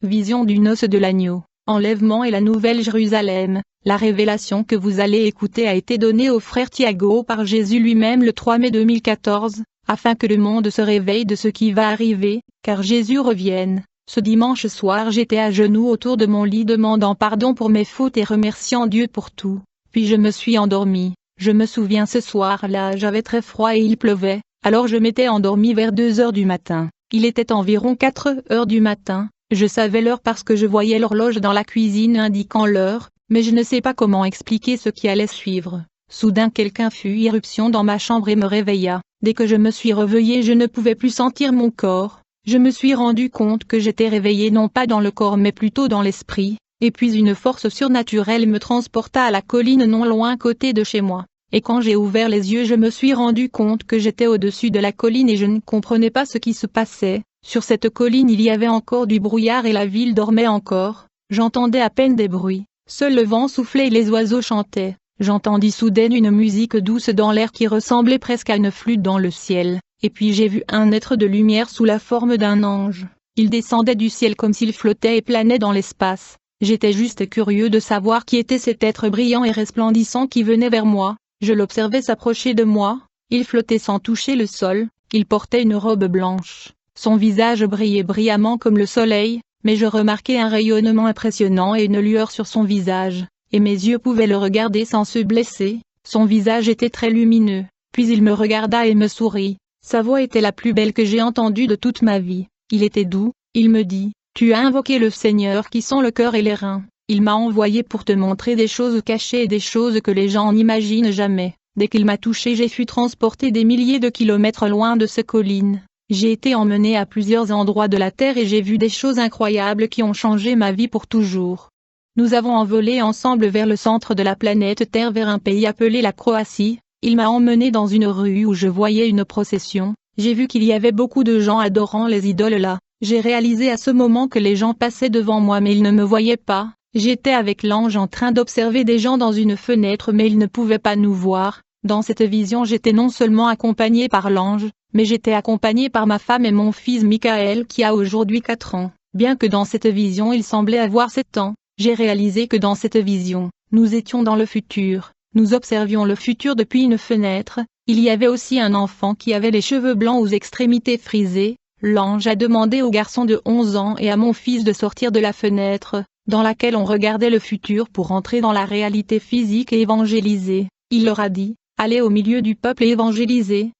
Vision du noce de l'agneau, enlèvement et la Nouvelle Jérusalem. La révélation que vous allez écouter a été donnée au frère Thiago par Jésus lui-même le 3 mai 2014, afin que le monde se réveille de ce qui va arriver, car Jésus revienne. Ce dimanche soir j'étais à genoux autour de mon lit demandant pardon pour mes fautes et remerciant Dieu pour tout, puis je me suis endormi. Je me souviens ce soir-là j'avais très froid et il pleuvait, alors je m'étais endormi vers 2 heures du matin. Il était environ 4 heures du matin, je savais l'heure parce que je voyais l'horloge dans la cuisine indiquant l'heure, mais je ne sais pas comment expliquer ce qui allait suivre. Soudain quelqu'un fit irruption dans ma chambre et me réveilla. Dès que je me suis réveillé je ne pouvais plus sentir mon corps. Je me suis rendu compte que j'étais réveillé non pas dans le corps mais plutôt dans l'esprit, et puis une force surnaturelle me transporta à la colline non loin côté de chez moi. Et quand j'ai ouvert les yeux je me suis rendu compte que j'étais au-dessus de la colline et je ne comprenais pas ce qui se passait. Sur cette colline il y avait encore du brouillard et la ville dormait encore. J'entendais à peine des bruits. Seul le vent soufflait et les oiseaux chantaient. J'entendis soudain une musique douce dans l'air qui ressemblait presque à une flûte dans le ciel, et puis j'ai vu un être de lumière sous la forme d'un ange. Il descendait du ciel comme s'il flottait et planait dans l'espace. J'étais juste curieux de savoir qui était cet être brillant et resplendissant qui venait vers moi. Je l'observais s'approcher de moi, il flottait sans toucher le sol, il portait une robe blanche. Son visage brillait brillamment comme le soleil, mais je remarquai un rayonnement impressionnant et une lueur sur son visage, et mes yeux pouvaient le regarder sans se blesser. Son visage était très lumineux, puis il me regarda et me sourit. Sa voix était la plus belle que j'ai entendue de toute ma vie. Il était doux, il me dit, « Tu as invoqué le Seigneur qui sent le cœur et les reins. Il m'a envoyé pour te montrer des choses cachées et des choses que les gens n'imaginent jamais. » Dès qu'il m'a touché j'ai fui transporté des milliers de kilomètres loin de cette colline. J'ai été emmené à plusieurs endroits de la terre et j'ai vu des choses incroyables qui ont changé ma vie pour toujours. Nous avons envolé ensemble vers le centre de la planète Terre vers un pays appelé la Croatie. Il m'a emmené dans une rue où je voyais une procession. J'ai vu qu'il y avait beaucoup de gens adorant les idoles là. J'ai réalisé à ce moment que les gens passaient devant moi mais ils ne me voyaient pas. J'étais avec l'ange en train d'observer des gens dans une fenêtre mais ils ne pouvaient pas nous voir. Dans cette vision j'étais non seulement accompagné par l'ange, mais j'étais accompagné par ma femme et mon fils Michael qui a aujourd'hui 4 ans. Bien que dans cette vision il semblait avoir 7 ans, j'ai réalisé que dans cette vision, nous étions dans le futur. Nous observions le futur depuis une fenêtre. Il y avait aussi un enfant qui avait les cheveux blancs aux extrémités frisées. L'ange a demandé au garçon de 11 ans et à mon fils de sortir de la fenêtre, dans laquelle on regardait le futur pour entrer dans la réalité physique et évangéliser. Il leur a dit, allez au milieu du peuple et évangélisez.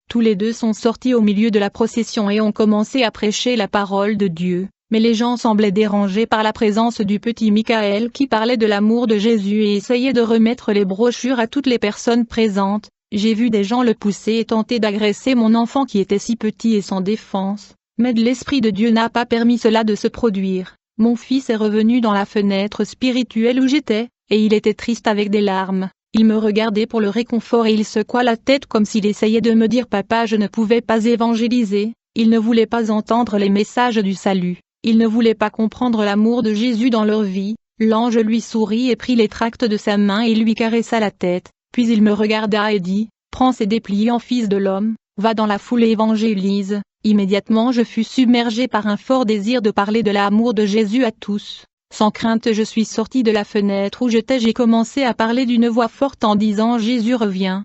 Tous les deux sont sortis au milieu de la procession et ont commencé à prêcher la parole de Dieu, mais les gens semblaient dérangés par la présence du petit Michael qui parlait de l'amour de Jésus et essayait de remettre les brochures à toutes les personnes présentes. J'ai vu des gens le pousser et tenter d'agresser mon enfant qui était si petit et sans défense, mais l'Esprit de Dieu n'a pas permis cela de se produire. Mon fils est revenu dans la fenêtre spirituelle où j'étais, et il était triste avec des larmes. Il me regardait pour le réconfort et il secoua la tête comme s'il essayait de me dire « Papa, je ne pouvais pas évangéliser ». Il ne voulait pas entendre les messages du salut. Il ne voulait pas comprendre l'amour de Jésus dans leur vie. L'ange lui sourit et prit les tracts de sa main et lui caressa la tête. Puis il me regarda et dit « Prends ces dépliants fils de l'homme, va dans la foule et évangélise ». Immédiatement je fus submergé par un fort désir de parler de l'amour de Jésus à tous. Sans crainte je suis sorti de la fenêtre où j'étais, j'ai commencé à parler d'une voix forte en disant « Jésus revient,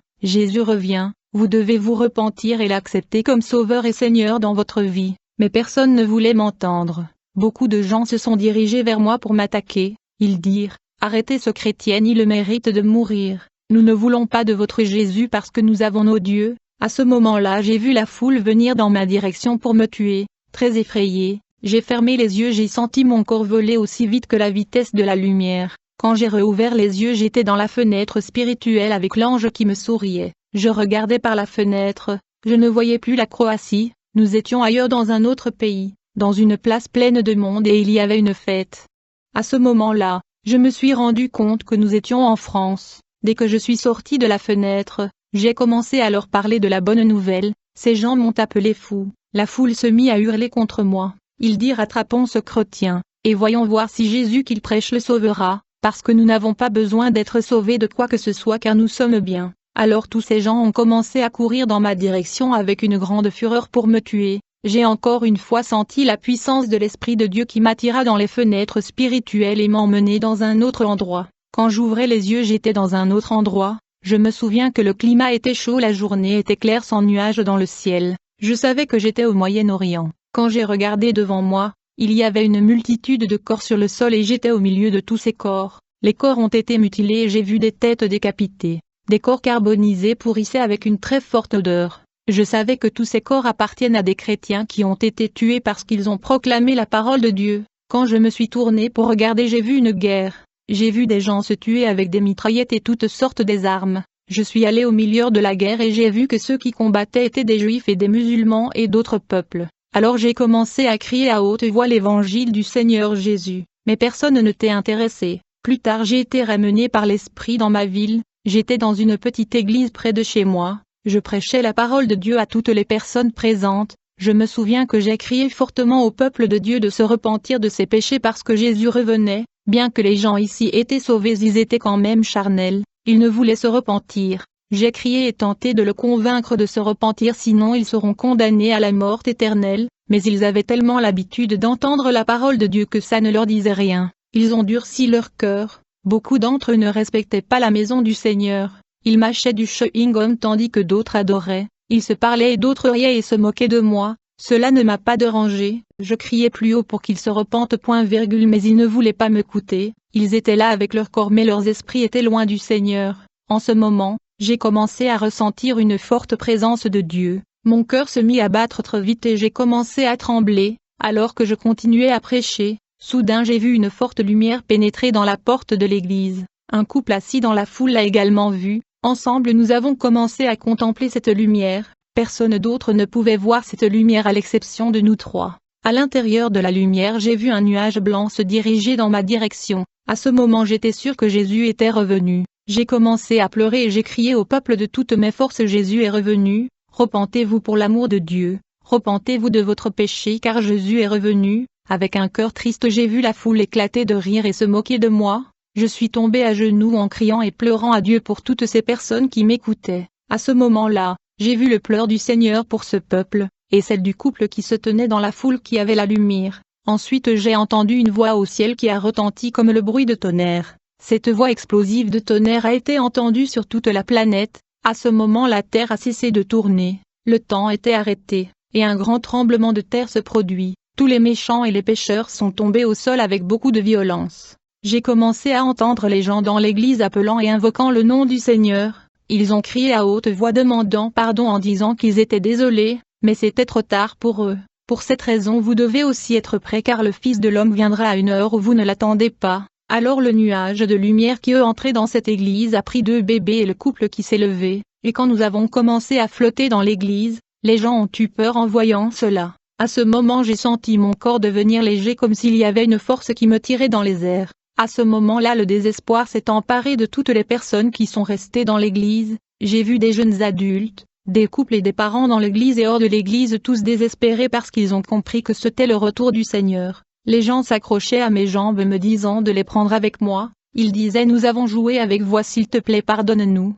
vous devez vous repentir et l'accepter comme Sauveur et Seigneur dans votre vie ». Mais personne ne voulait m'entendre. Beaucoup de gens se sont dirigés vers moi pour m'attaquer. Ils dirent « Arrêtez ce chrétien, il mérite de mourir. Nous ne voulons pas de votre Jésus parce que nous avons nos dieux ». À ce moment-là j'ai vu la foule venir dans ma direction pour me tuer. Très effrayé, j'ai fermé les yeux, j'ai senti mon corps voler aussi vite que la vitesse de la lumière. Quand j'ai rouvert les yeux j'étais dans la fenêtre spirituelle avec l'ange qui me souriait. Je regardais par la fenêtre, je ne voyais plus la Croatie, nous étions ailleurs dans un autre pays, dans une place pleine de monde et il y avait une fête. À ce moment-là, je me suis rendu compte que nous étions en France. Dès que je suis sorti de la fenêtre, j'ai commencé à leur parler de la bonne nouvelle. Ces gens m'ont appelé fou. La foule se mit à hurler contre moi. Ils dirent « Attrapons ce chrétien, et voyons voir si Jésus qu'il prêche le sauvera, parce que nous n'avons pas besoin d'être sauvés de quoi que ce soit car nous sommes bien ». Alors tous ces gens ont commencé à courir dans ma direction avec une grande fureur pour me tuer. j'ai encore une fois senti la puissance de l'Esprit de Dieu qui m'attira dans les fenêtres spirituelles et m'emmenait dans un autre endroit. Quand j'ouvrais les yeux, j'étais dans un autre endroit. Je me souviens que le climat était chaud, la journée était claire sans nuages dans le ciel. Je savais que j'étais au Moyen-Orient. Quand j'ai regardé devant moi, il y avait une multitude de corps sur le sol et j'étais au milieu de tous ces corps. Les corps ont été mutilés et j'ai vu des têtes décapitées. Des corps carbonisés pourrissaient avec une très forte odeur. Je savais que tous ces corps appartiennent à des chrétiens qui ont été tués parce qu'ils ont proclamé la parole de Dieu. Quand je me suis tourné pour regarder, j'ai vu une guerre. J'ai vu des gens se tuer avec des mitraillettes et toutes sortes d'armes. Je suis allé au milieu de la guerre et j'ai vu que ceux qui combattaient étaient des juifs et des musulmans et d'autres peuples. Alors j'ai commencé à crier à haute voix l'évangile du Seigneur Jésus. Mais personne ne t'est intéressé. Plus tard j'ai été ramené par l'Esprit dans ma ville. J'étais dans une petite église près de chez moi. Je prêchais la parole de Dieu à toutes les personnes présentes. Je me souviens que j'ai crié fortement au peuple de Dieu de se repentir de ses péchés parce que Jésus revenait. Bien que les gens ici étaient sauvés, ils étaient quand même charnels. Ils ne voulaient se repentir. J'ai crié et tenté de le convaincre de se repentir, sinon ils seront condamnés à la mort éternelle. Mais ils avaient tellement l'habitude d'entendre la parole de Dieu que ça ne leur disait rien. Ils ont durci leur cœur. Beaucoup d'entre eux ne respectaient pas la maison du Seigneur. Ils mâchaient du chewing-gum tandis que d'autres adoraient. Ils se parlaient et d'autres riaient et se moquaient de moi. Cela ne m'a pas dérangé. Je criais plus haut pour qu'ils se repentent, mais ils ne voulaient pas m'écouter. Ils étaient là avec leur corps mais leurs esprits étaient loin du Seigneur. En ce moment, j'ai commencé à ressentir une forte présence de Dieu. Mon cœur se mit à battre trop vite et j'ai commencé à trembler. Alors que je continuais à prêcher, soudain j'ai vu une forte lumière pénétrer dans la porte de l'église. Un couple assis dans la foule l'a également vue. Ensemble nous avons commencé à contempler cette lumière. Personne d'autre ne pouvait voir cette lumière à l'exception de nous trois. À l'intérieur de la lumière, j'ai vu un nuage blanc se diriger dans ma direction. À ce moment, j'étais sûr que Jésus était revenu. J'ai commencé à pleurer et j'ai crié au peuple de toutes mes forces: Jésus est revenu. Repentez-vous pour l'amour de Dieu. Repentez-vous de votre péché car Jésus est revenu. Avec un cœur triste, j'ai vu la foule éclater de rire et se moquer de moi. Je suis tombé à genoux en criant et pleurant à Dieu pour toutes ces personnes qui m'écoutaient. À ce moment-là, j'ai vu le pleur du Seigneur pour ce peuple, et celle du couple qui se tenait dans la foule qui avait la lumière. Ensuite j'ai entendu une voix au ciel qui a retenti comme le bruit de tonnerre. Cette voix explosive de tonnerre a été entendue sur toute la planète. À ce moment la terre a cessé de tourner, le temps était arrêté, et un grand tremblement de terre se produit. Tous les méchants et les pécheurs sont tombés au sol avec beaucoup de violence. J'ai commencé à entendre les gens dans l'église appelant et invoquant le nom du Seigneur. Ils ont crié à haute voix demandant pardon en disant qu'ils étaient désolés, mais c'était trop tard pour eux. Pour cette raison vous devez aussi être prêts car le Fils de l'homme viendra à une heure où vous ne l'attendez pas. Alors le nuage de lumière qui est entré dans cette église a pris 2 bébés et le couple qui s'est levé, et quand nous avons commencé à flotter dans l'église, les gens ont eu peur en voyant cela. À ce moment j'ai senti mon corps devenir léger comme s'il y avait une force qui me tirait dans les airs. À ce moment-là le désespoir s'est emparé de toutes les personnes qui sont restées dans l'église. J'ai vu des jeunes adultes, des couples et des parents dans l'église et hors de l'église tous désespérés parce qu'ils ont compris que c'était le retour du Seigneur. Les gens s'accrochaient à mes jambes me disant de les prendre avec moi. Ils disaient: nous avons joué avec vous, s'il te plaît pardonne-nous.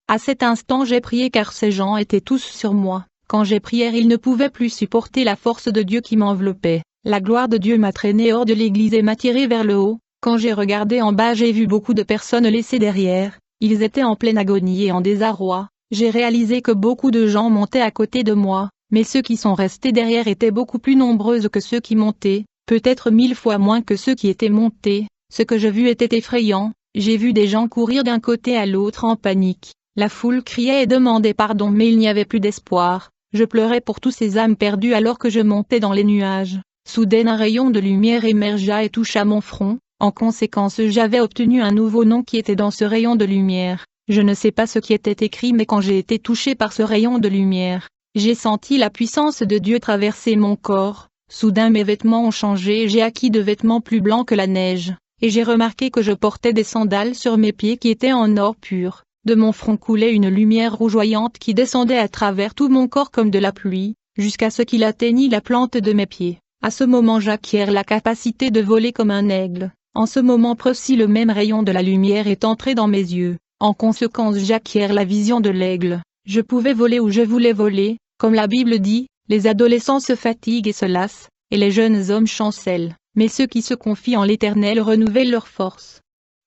À cet instant j'ai prié car ces gens étaient tous sur moi. Quand j'ai prié, ils ne pouvaient plus supporter la force de Dieu qui m'enveloppait. La gloire de Dieu m'a traîné hors de l'église et m'a tiré vers le haut. Quand j'ai regardé en bas, j'ai vu beaucoup de personnes laissées derrière. Ils étaient en pleine agonie et en désarroi. J'ai réalisé que beaucoup de gens montaient à côté de moi, mais ceux qui sont restés derrière étaient beaucoup plus nombreux que ceux qui montaient, peut-être 1000 fois moins que ceux qui étaient montés. Ce que j'ai vu était effrayant. J'ai vu des gens courir d'un côté à l'autre en panique. La foule criait et demandait pardon, mais il n'y avait plus d'espoir. Je pleurais pour tous ces âmes perdues alors que je montais dans les nuages. Soudain un rayon de lumière émergea et toucha mon front. En conséquence, j'avais obtenu un nouveau nom qui était dans ce rayon de lumière. Je ne sais pas ce qui était écrit, mais quand j'ai été touché par ce rayon de lumière, j'ai senti la puissance de Dieu traverser mon corps. Soudain mes vêtements ont changé et j'ai acquis de vêtements plus blancs que la neige. Et j'ai remarqué que je portais des sandales sur mes pieds qui étaient en or pur. De mon front coulait une lumière rougeoyante qui descendait à travers tout mon corps comme de la pluie, jusqu'à ce qu'il atteignît la plante de mes pieds. À ce moment j'acquiers la capacité de voler comme un aigle. En ce moment précis le même rayon de la lumière est entré dans mes yeux. En conséquence j'acquiers la vision de l'aigle. Je pouvais voler où je voulais voler, comme la Bible dit, les adolescents se fatiguent et se lassent, et les jeunes hommes chancellent, mais ceux qui se confient en l'Éternel renouvellent leurs forces.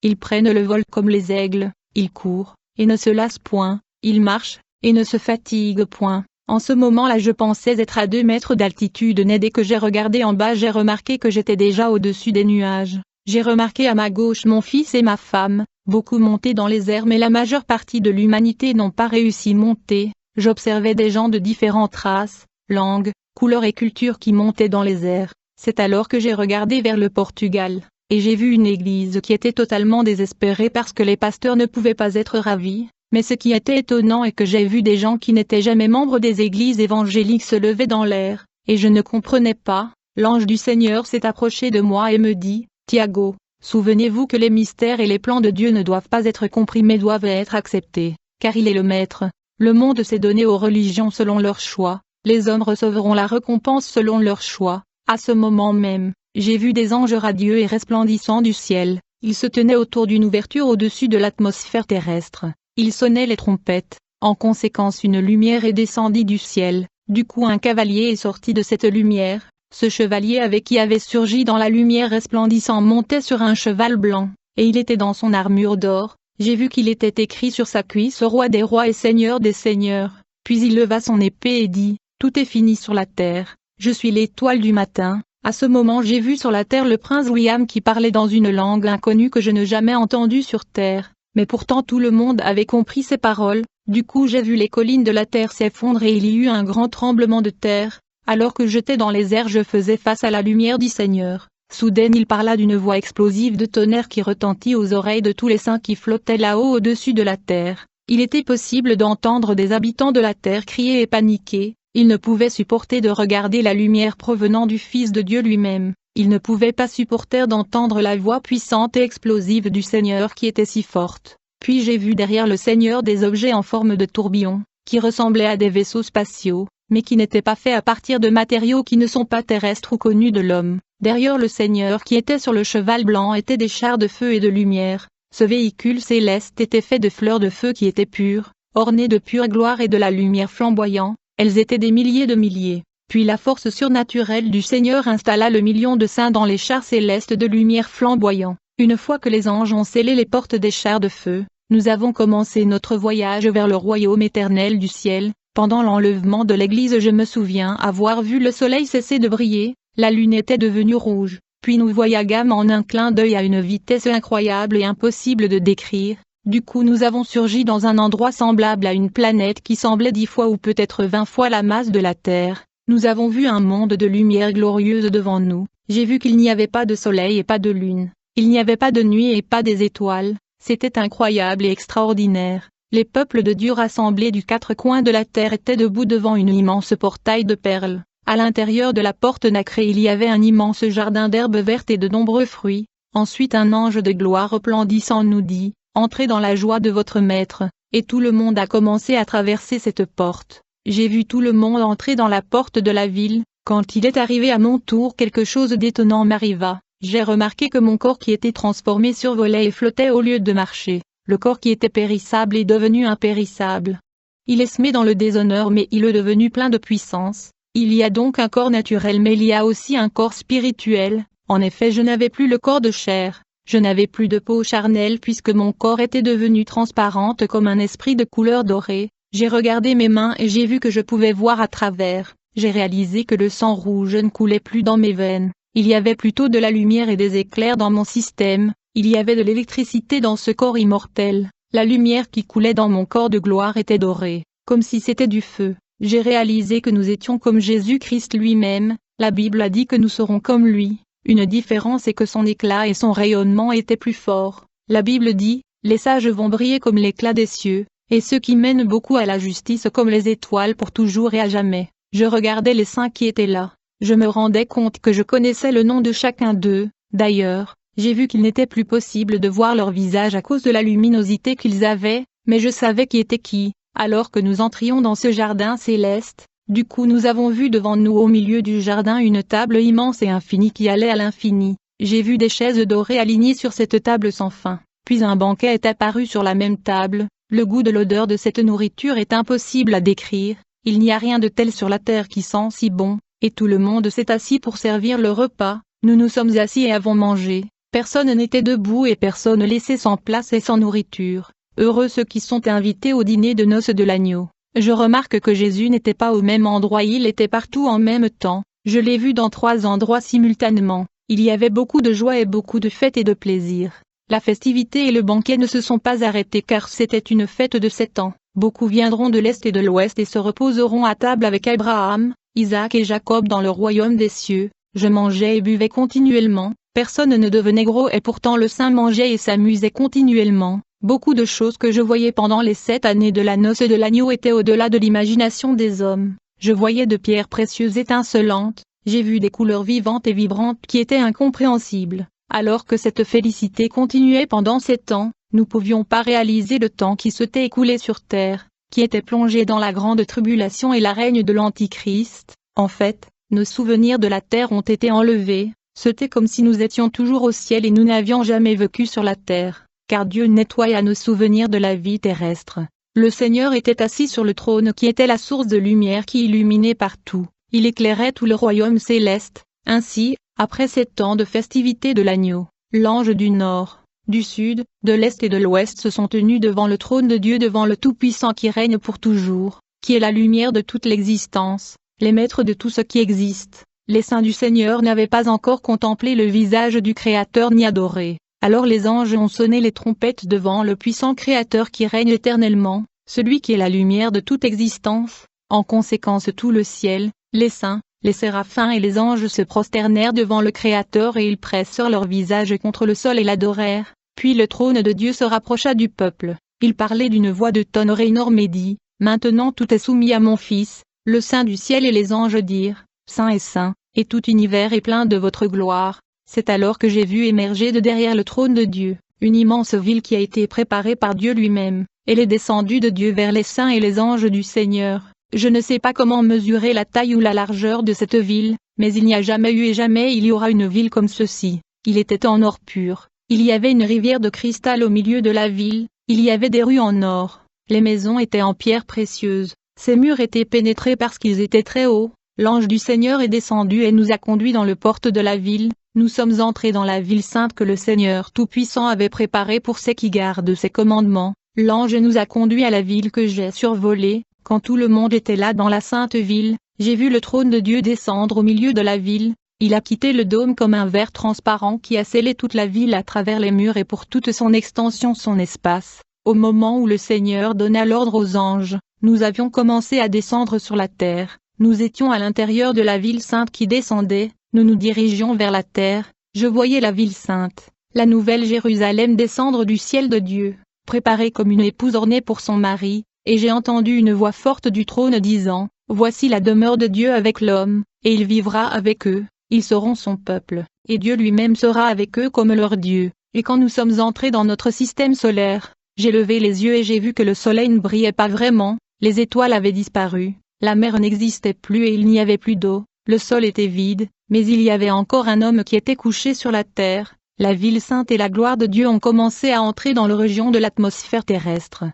Ils prennent le vol comme les aigles, ils courent, et ne se lassent point, ils marchent, et ne se fatiguent point. En ce moment-là je pensais être à 2 mètres d'altitude, mais dès que j'ai regardé en bas j'ai remarqué que j'étais déjà au-dessus des nuages. J'ai remarqué à ma gauche mon fils et ma femme, beaucoup montés dans les airs, mais la majeure partie de l'humanité n'ont pas réussi à monter. J'observais des gens de différentes races, langues, couleurs et cultures qui montaient dans les airs. C'est alors que j'ai regardé vers le Portugal, et j'ai vu une église qui était totalement désespérée parce que les pasteurs ne pouvaient pas être ravis. Mais ce qui était étonnant est que j'ai vu des gens qui n'étaient jamais membres des églises évangéliques se lever dans l'air, et je ne comprenais pas. L'ange du Seigneur s'est approché de moi et me dit, « Tiago, souvenez-vous que les mystères et les plans de Dieu ne doivent pas être compris mais doivent être acceptés, car il est le Maître. Le monde s'est donné aux religions selon leur choix, les hommes recevront la récompense selon leur choix. » À ce moment même, j'ai vu des anges radieux et resplendissants du ciel, ils se tenaient autour d'une ouverture au-dessus de l'atmosphère terrestre. Ils sonnaient les trompettes, en conséquence une lumière est descendue du ciel, du coup un cavalier est sorti de cette lumière, ce chevalier avec qui avait surgi dans la lumière resplendissant montait sur un cheval blanc, et il était dans son armure d'or, j'ai vu qu'il était écrit sur sa cuisse Roi des rois et Seigneur des seigneurs, puis il leva son épée et dit, tout est fini sur la terre, je suis l'étoile du matin. À ce moment j'ai vu sur la terre le prince William qui parlait dans une langue inconnue que je n'ai jamais entendue sur terre. Mais pourtant tout le monde avait compris ces paroles, du coup j'ai vu les collines de la terre s'effondrer et il y eut un grand tremblement de terre, alors que j'étais dans les airs je faisais face à la lumière du Seigneur. Soudain il parla d'une voix explosive de tonnerre qui retentit aux oreilles de tous les saints qui flottaient là-haut au-dessus de la terre. Il était possible d'entendre des habitants de la terre crier et paniquer, ils ne pouvaient supporter de regarder la lumière provenant du Fils de Dieu lui-même. Ils ne pouvaient pas supporter d'entendre la voix puissante et explosive du Seigneur qui était si forte. Puis j'ai vu derrière le Seigneur des objets en forme de tourbillons, qui ressemblaient à des vaisseaux spatiaux, mais qui n'étaient pas faits à partir de matériaux qui ne sont pas terrestres ou connus de l'homme. Derrière le Seigneur qui était sur le cheval blanc étaient des chars de feu et de lumière. Ce véhicule céleste était fait de fleurs de feu qui étaient pures, ornées de pure gloire et de la lumière flamboyant. Elles étaient des milliers de milliers. Puis la force surnaturelle du Seigneur installa le million de saints dans les chars célestes de lumière flamboyant. Une fois que les anges ont scellé les portes des chars de feu, nous avons commencé notre voyage vers le royaume éternel du ciel. Pendant l'enlèvement de l'église je me souviens avoir vu le soleil cesser de briller, la lune était devenue rouge, puis nous voyagâmes en un clin d'œil à une vitesse incroyable et impossible de décrire. Du coup nous avons surgi dans un endroit semblable à une planète qui semblait 10 fois ou peut-être 20 fois la masse de la Terre. Nous avons vu un monde de lumière glorieuse devant nous, j'ai vu qu'il n'y avait pas de soleil et pas de lune, il n'y avait pas de nuit et pas des étoiles, c'était incroyable et extraordinaire. Les peuples de Dieu rassemblés du 4 coins de la terre étaient debout devant une immense portail de perles. À l'intérieur de la porte nacrée il y avait un immense jardin d'herbes vertes et de nombreux fruits. Ensuite un ange de gloire resplendissant nous dit, « Entrez dans la joie de votre maître », et tout le monde a commencé à traverser cette porte. J'ai vu tout le monde entrer dans la porte de la ville. Quand il est arrivé à mon tour quelque chose d'étonnant m'arriva. J'ai remarqué que mon corps qui était transformé survolait et flottait au lieu de marcher. Le corps qui était périssable est devenu impérissable. Il est semé dans le déshonneur mais il est devenu plein de puissance. Il y a donc un corps naturel mais il y a aussi un corps spirituel. En effet je n'avais plus le corps de chair. Je n'avais plus de peau charnelle puisque mon corps était devenu transparente comme un esprit de couleur dorée. J'ai regardé mes mains et j'ai vu que je pouvais voir à travers. J'ai réalisé que le sang rouge ne coulait plus dans mes veines. Il y avait plutôt de la lumière et des éclairs dans mon système. Il y avait de l'électricité dans ce corps immortel. La lumière qui coulait dans mon corps de gloire était dorée, comme si c'était du feu. J'ai réalisé que nous étions comme Jésus-Christ lui-même. La Bible a dit que nous serons comme lui. Une différence est que son éclat et son rayonnement étaient plus forts. La Bible dit, « Les sages vont briller comme l'éclat des cieux, et ceux qui mènent beaucoup à la justice comme les étoiles pour toujours et à jamais. » Je regardais les saints qui étaient là. Je me rendais compte que je connaissais le nom de chacun d'eux. D'ailleurs, j'ai vu qu'il n'était plus possible de voir leur visage à cause de la luminosité qu'ils avaient, mais je savais qui était qui, alors que nous entrions dans ce jardin céleste. Du coup nous avons vu devant nous au milieu du jardin une table immense et infinie qui allait à l'infini. J'ai vu des chaises dorées alignées sur cette table sans fin. Puis un banquet est apparu sur la même table. Le goût de l'odeur de cette nourriture est impossible à décrire. il n'y a rien de tel sur la terre qui sent si bon, et tout le monde s'est assis pour servir le repas, nous nous sommes assis et avons mangé, personne n'était debout et personne laissé sans place et sans nourriture. Heureux ceux qui sont invités au dîner de noces de l'agneau. Je remarque que Jésus n'était pas au même endroit, il était partout en même temps, je l'ai vu dans 3 endroits simultanément, il y avait beaucoup de joie et beaucoup de fête et de plaisir. La festivité et le banquet ne se sont pas arrêtés car c'était une fête de 7 ans. Beaucoup viendront de l'Est et de l'Ouest et se reposeront à table avec Abraham, Isaac et Jacob dans le royaume des cieux. Je mangeais et buvais continuellement, personne ne devenait gros et pourtant le saint mangeait et s'amusait continuellement. Beaucoup de choses que je voyais pendant les 7 années de la noce de l'agneau étaient au-delà de l'imagination des hommes. Je voyais de pierres précieuses étincelantes, j'ai vu des couleurs vivantes et vibrantes qui étaient incompréhensibles. Alors que cette félicité continuait pendant 7 ans, nous pouvions pas réaliser le temps qui s'était écoulé sur terre, qui était plongé dans la grande tribulation et la règne de l'Antichrist. En fait, nos souvenirs de la terre ont été enlevés, c'était comme si nous étions toujours au ciel et nous n'avions jamais vécu sur la terre, car Dieu nettoya nos souvenirs de la vie terrestre. Le Seigneur était assis sur le trône qui était la source de lumière qui illuminait partout, il éclairait tout le royaume céleste. Ainsi, après 7 ans de festivités de l'agneau, l'ange du nord, du sud, de l'est et de l'ouest se sont tenus devant le trône de Dieu, devant le Tout-Puissant qui règne pour toujours, qui est la lumière de toute l'existence, les maîtres de tout ce qui existe. Les saints du Seigneur n'avaient pas encore contemplé le visage du Créateur ni adoré. Alors les anges ont sonné les trompettes devant le puissant Créateur qui règne éternellement, celui qui est la lumière de toute existence. En conséquence tout le ciel, les saints, les séraphins et les anges se prosternèrent devant le Créateur et ils pressèrent leur visage contre le sol et l'adorèrent. Puis le trône de Dieu se rapprocha du peuple. Il parlait d'une voix de tonnerre énorme et dit, « Maintenant tout est soumis à mon Fils, le Saint du ciel. » Et les anges dirent, « Saint est saint, et tout univers est plein de votre gloire. » C'est alors que j'ai vu émerger de derrière le trône de Dieu, une immense ville qui a été préparée par Dieu lui-même. Elle est descendue de Dieu vers les saints et les anges du Seigneur. Je ne sais pas comment mesurer la taille ou la largeur de cette ville, mais il n'y a jamais eu et jamais il y aura une ville comme ceci. Il était en or pur. Il y avait une rivière de cristal au milieu de la ville, il y avait des rues en or. Les maisons étaient en pierres précieuses. Ces murs étaient pénétrés parce qu'ils étaient très hauts. L'ange du Seigneur est descendu et nous a conduits dans le porte de la ville. Nous sommes entrés dans la ville sainte que le Seigneur Tout-Puissant avait préparée pour ceux qui gardent ses commandements. L'ange nous a conduits à la ville que j'ai survolée. Quand tout le monde était là dans la sainte ville, j'ai vu le trône de Dieu descendre au milieu de la ville. Il a quitté le dôme comme un verre transparent qui a scellé toute la ville à travers les murs et pour toute son extension son espace. Au moment où le Seigneur donna l'ordre aux anges, nous avions commencé à descendre sur la terre. Nous étions à l'intérieur de la ville sainte qui descendait, nous nous dirigions vers la terre. Je voyais la ville sainte, la nouvelle Jérusalem descendre du ciel de Dieu, préparée comme une épouse ornée pour son mari, et j'ai entendu une voix forte du trône disant, « Voici la demeure de Dieu avec l'homme, et il vivra avec eux. Ils seront son peuple, et Dieu lui-même sera avec eux comme leur Dieu. » Et quand nous sommes entrés dans notre système solaire, j'ai levé les yeux et j'ai vu que le soleil ne brillait pas vraiment, les étoiles avaient disparu, la mer n'existait plus et il n'y avait plus d'eau, le sol était vide, mais il y avait encore un homme qui était couché sur la terre. La ville sainte et la gloire de Dieu ont commencé à entrer dans la région de l'atmosphère terrestre.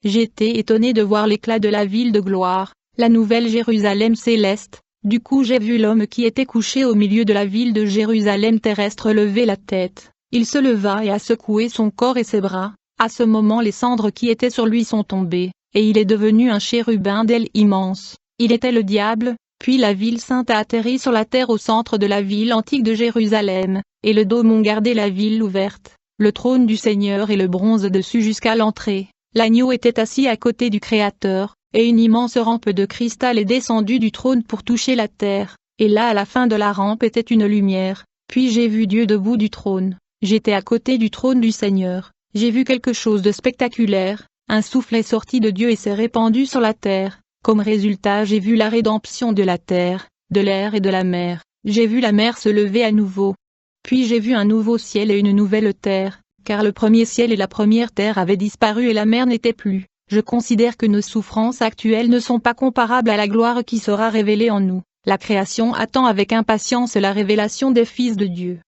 J'étais étonné de voir l'éclat de la ville de gloire, la nouvelle Jérusalem céleste. Du coup j'ai vu l'homme qui était couché au milieu de la ville de Jérusalem terrestre lever la tête. Il se leva et a secoué son corps et ses bras. À ce moment les cendres qui étaient sur lui sont tombées, et il est devenu un chérubin d'aile immense. Il était le diable, puis la ville sainte a atterri sur la terre au centre de la ville antique de Jérusalem, et le dôme ont gardé la ville ouverte, le trône du Seigneur et le bronze dessus jusqu'à l'entrée. L'agneau était assis à côté du Créateur. Et une immense rampe de cristal est descendue du trône pour toucher la terre, et là à la fin de la rampe était une lumière, puis j'ai vu Dieu debout du trône, j'étais à côté du trône du Seigneur, j'ai vu quelque chose de spectaculaire, un souffle est sorti de Dieu et s'est répandu sur la terre, comme résultat j'ai vu la rédemption de la terre, de l'air et de la mer, j'ai vu la mer se lever à nouveau. Puis j'ai vu un nouveau ciel et une nouvelle terre, car le premier ciel et la première terre avaient disparu et la mer n'était plus. Je considère que nos souffrances actuelles ne sont pas comparables à la gloire qui sera révélée en nous. La création attend avec impatience la révélation des fils de Dieu.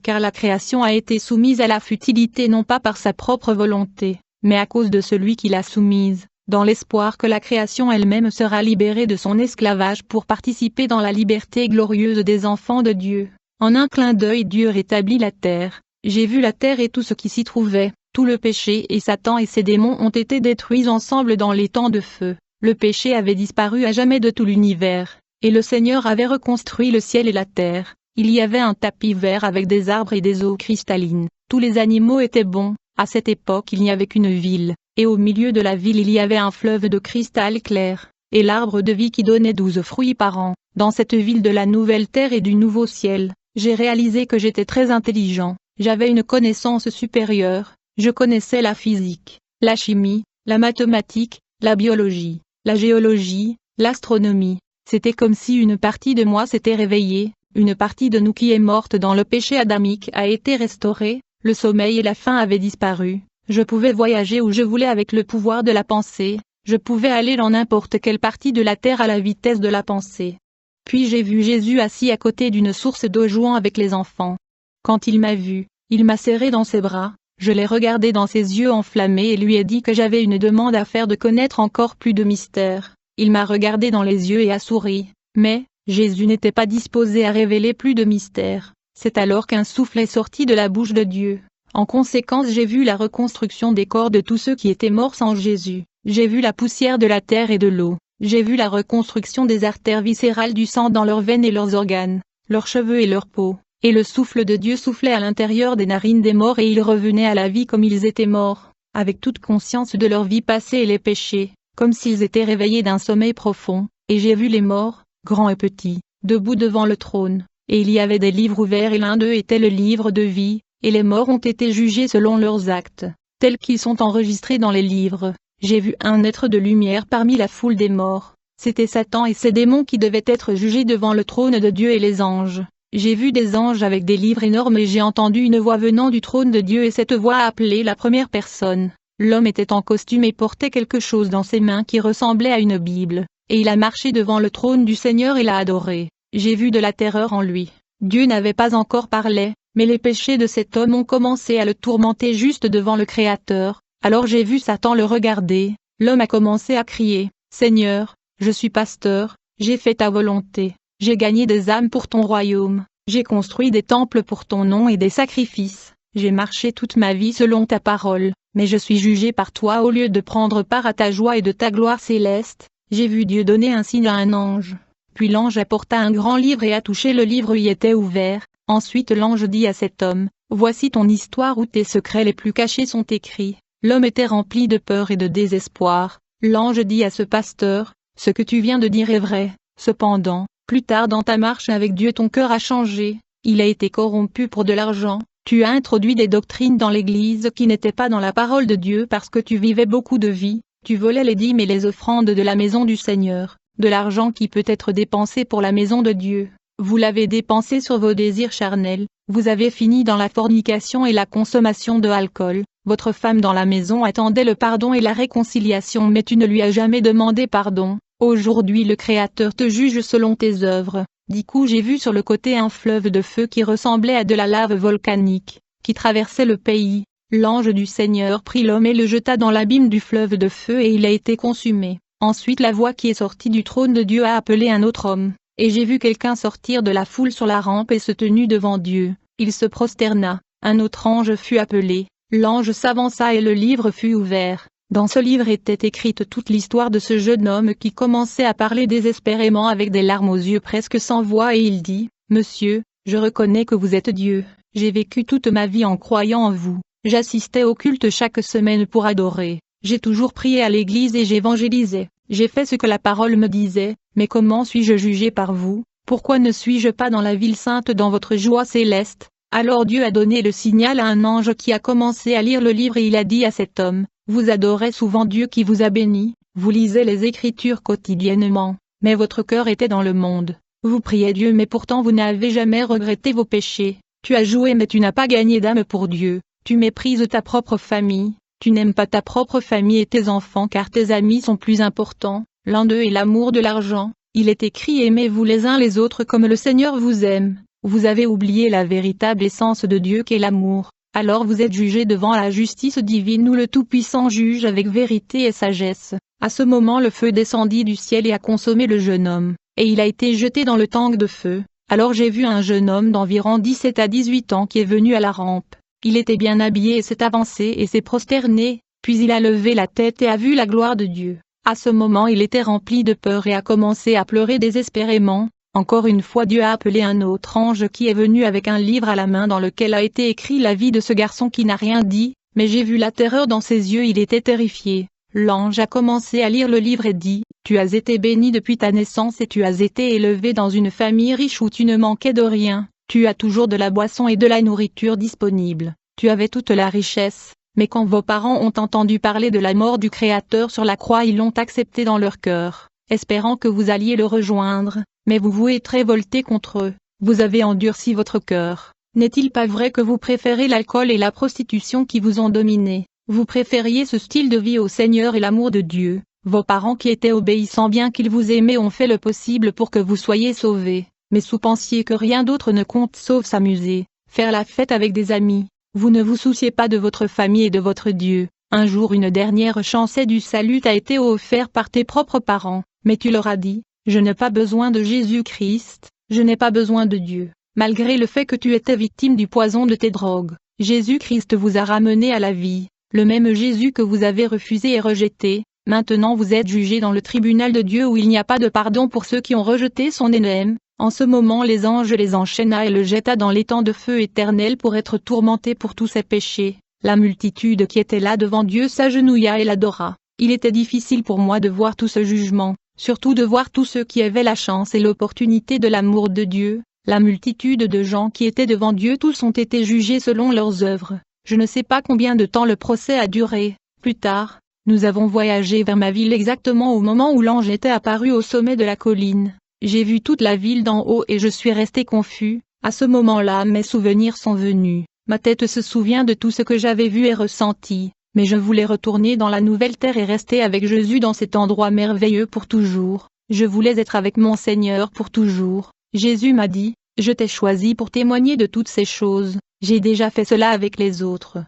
Car la création a été soumise à la futilité non pas par sa propre volonté, mais à cause de celui qui l'a soumise. dans l'espoir que la création elle-même sera libérée de son esclavage pour participer dans la liberté glorieuse des enfants de Dieu. En un clin d'œil Dieu rétablit la terre. J'ai vu la terre et tout ce qui s'y trouvait, tout le péché et Satan et ses démons ont été détruits ensemble dans les temps de feu. Le péché avait disparu à jamais de tout l'univers, et le Seigneur avait reconstruit le ciel et la terre. Il y avait un tapis vert avec des arbres et des eaux cristallines. Tous les animaux étaient bons. À cette époque il n'y avait qu'une ville, et au milieu de la ville il y avait un fleuve de cristal clair, et l'arbre de vie qui donnait 12 fruits par an. Dans cette ville de la nouvelle terre et du nouveau ciel, j'ai réalisé que j'étais très intelligent, j'avais une connaissance supérieure, je connaissais la physique, la chimie, la mathématique, la biologie, la géologie, l'astronomie. C'était comme si une partie de moi s'était réveillée, une partie de nous qui est morte dans le péché adamique a été restaurée. Le sommeil et la faim avaient disparu, je pouvais voyager où je voulais avec le pouvoir de la pensée, je pouvais aller dans n'importe quelle partie de la terre à la vitesse de la pensée. Puis j'ai vu Jésus assis à côté d'une source d'eau jouant avec les enfants. Quand il m'a vu, il m'a serré dans ses bras, je l'ai regardé dans ses yeux enflammés et lui ai dit que j'avais une demande à faire de connaître encore plus de mystères. Il m'a regardé dans les yeux et a souri, mais Jésus n'était pas disposé à révéler plus de mystères. C'est alors qu'un souffle est sorti de la bouche de Dieu. En conséquence j'ai vu la reconstruction des corps de tous ceux qui étaient morts sans Jésus. J'ai vu la poussière de la terre et de l'eau. J'ai vu la reconstruction des artères viscérales du sang dans leurs veines et leurs organes, leurs cheveux et leur peau. Et le souffle de Dieu soufflait à l'intérieur des narines des morts et ils revenaient à la vie comme ils étaient morts, avec toute conscience de leur vie passée et les péchés, comme s'ils étaient réveillés d'un sommeil profond. Et j'ai vu les morts, grands et petits, debout devant le trône. Et il y avait des livres ouverts et l'un d'eux était le livre de vie, et les morts ont été jugés selon leurs actes, tels qu'ils sont enregistrés dans les livres. J'ai vu un être de lumière parmi la foule des morts, c'était Satan et ses démons qui devaient être jugés devant le trône de Dieu et les anges. J'ai vu des anges avec des livres énormes et j'ai entendu une voix venant du trône de Dieu et cette voix a appelé la première personne. L'homme était en costume et portait quelque chose dans ses mains qui ressemblait à une Bible, et il a marché devant le trône du Seigneur et l'a adoré. J'ai vu de la terreur en lui. Dieu n'avait pas encore parlé, mais les péchés de cet homme ont commencé à le tourmenter juste devant le Créateur. Alors j'ai vu Satan le regarder. L'homme a commencé à crier, « Seigneur, je suis pasteur, j'ai fait ta volonté, j'ai gagné des âmes pour ton royaume, j'ai construit des temples pour ton nom et des sacrifices, j'ai marché toute ma vie selon ta parole, mais je suis jugé par toi au lieu de prendre part à ta joie et de ta gloire céleste. » J'ai vu Dieu donner un signe à un ange. Puis l'ange apporta un grand livre et a touché le livre y était ouvert. Ensuite l'ange dit à cet homme, « Voici ton histoire où tes secrets les plus cachés sont écrits. » L'homme était rempli de peur et de désespoir. L'ange dit à ce pasteur, « Ce que tu viens de dire est vrai. Cependant, plus tard dans ta marche avec Dieu ton cœur a changé. Il a été corrompu pour de l'argent. Tu as introduit des doctrines dans l'Église qui n'étaient pas dans la parole de Dieu parce que tu vivais beaucoup de vie. Tu volais les dîmes et les offrandes de la maison du Seigneur. De l'argent qui peut être dépensé pour la maison de Dieu. Vous l'avez dépensé sur vos désirs charnels, vous avez fini dans la fornication et la consommation de alcool, votre femme dans la maison attendait le pardon et la réconciliation mais tu ne lui as jamais demandé pardon, aujourd'hui le Créateur te juge selon tes œuvres. Du coup j'ai vu sur le côté un fleuve de feu qui ressemblait à de la lave volcanique, qui traversait le pays, l'ange du Seigneur prit l'homme et le jeta dans l'abîme du fleuve de feu et il a été consumé. Ensuite la voix qui est sortie du trône de Dieu a appelé un autre homme, et j'ai vu quelqu'un sortir de la foule sur la rampe et se tenir devant Dieu, il se prosterna, un autre ange fut appelé, l'ange s'avança et le livre fut ouvert, dans ce livre était écrite toute l'histoire de ce jeune homme qui commençait à parler désespérément avec des larmes aux yeux presque sans voix et il dit, « Monsieur, je reconnais que vous êtes Dieu, j'ai vécu toute ma vie en croyant en vous, j'assistais au culte chaque semaine pour adorer. J'ai toujours prié à l'église et j'évangélisais, j'ai fait ce que la parole me disait, mais comment suis-je jugé par vous, pourquoi ne suis-je pas dans la ville sainte dans votre joie céleste ?» Alors Dieu a donné le signal à un ange qui a commencé à lire le livre et il a dit à cet homme, « Vous adorez souvent Dieu qui vous a béni, vous lisez les Écritures quotidiennement, mais votre cœur était dans le monde, vous priez Dieu mais pourtant vous n'avez jamais regretté vos péchés, tu as joué mais tu n'as pas gagné d'âme pour Dieu, tu méprises ta propre famille. Tu n'aimes pas ta propre famille et tes enfants car tes amis sont plus importants, l'un d'eux est l'amour de l'argent, il est écrit aimez-vous les uns les autres comme le Seigneur vous aime, vous avez oublié la véritable essence de Dieu qu'est l'amour, alors vous êtes jugés devant la justice divine où le Tout-Puissant juge avec vérité et sagesse. À ce moment le feu descendit du ciel et a consommé le jeune homme, et il a été jeté dans le tank de feu. Alors j'ai vu un jeune homme d'environ 17 à 18 ans qui est venu à la rampe. Il était bien habillé et s'est avancé et s'est prosterné, puis il a levé la tête et a vu la gloire de Dieu. À ce moment il était rempli de peur et a commencé à pleurer désespérément. Encore une fois Dieu a appelé un autre ange qui est venu avec un livre à la main dans lequel a été écrit la vie de ce garçon qui n'a rien dit, mais j'ai vu la terreur dans ses yeux, il était terrifié. L'ange a commencé à lire le livre et dit, « Tu as été béni depuis ta naissance et tu as été élevé dans une famille riche où tu ne manquais de rien, tu as toujours de la boisson et de la nourriture disponible, tu avais toute la richesse, mais quand vos parents ont entendu parler de la mort du Créateur sur la croix ils l'ont accepté dans leur cœur, espérant que vous alliez le rejoindre, mais vous vous êtes révolté contre eux, vous avez endurci votre cœur. N'est-il pas vrai que vous préférez l'alcool et la prostitution qui vous ont dominé? Vous préfériez ce style de vie au Seigneur et l'amour de Dieu. Vos parents qui étaient obéissants bien qu'ils vous aimaient ont fait le possible pour que vous soyez sauvés. Mais vous pensiez que rien d'autre ne compte sauf s'amuser, faire la fête avec des amis. Vous ne vous souciez pas de votre famille et de votre Dieu. Un jour une dernière chance du salut t'a été offerte par tes propres parents, mais tu leur as dit, je n'ai pas besoin de Jésus-Christ, je n'ai pas besoin de Dieu. Malgré le fait que tu étais victime du poison de tes drogues, Jésus-Christ vous a ramené à la vie. Le même Jésus que vous avez refusé et rejeté, maintenant vous êtes jugé dans le tribunal de Dieu où il n'y a pas de pardon pour ceux qui ont rejeté son ennemi. En ce moment les anges les enchaîna et le jeta dans l'étang de feu éternel pour être tourmenté pour tous ses péchés. La multitude qui était là devant Dieu s'agenouilla et l'adora. Il était difficile pour moi de voir tout ce jugement, surtout de voir tous ceux qui avaient la chance et l'opportunité de l'amour de Dieu. La multitude de gens qui étaient devant Dieu tous ont été jugés selon leurs œuvres. Je ne sais pas combien de temps le procès a duré. Plus tard, nous avons voyagé vers ma ville exactement au moment où l'ange était apparu au sommet de la colline. J'ai vu toute la ville d'en haut et je suis resté confus. À ce moment-là mes souvenirs sont venus. Ma tête se souvient de tout ce que j'avais vu et ressenti. Mais je voulais retourner dans la nouvelle terre et rester avec Jésus dans cet endroit merveilleux pour toujours. Je voulais être avec mon Seigneur pour toujours. Jésus m'a dit, je t'ai choisi pour témoigner de toutes ces choses. J'ai déjà fait cela avec les autres.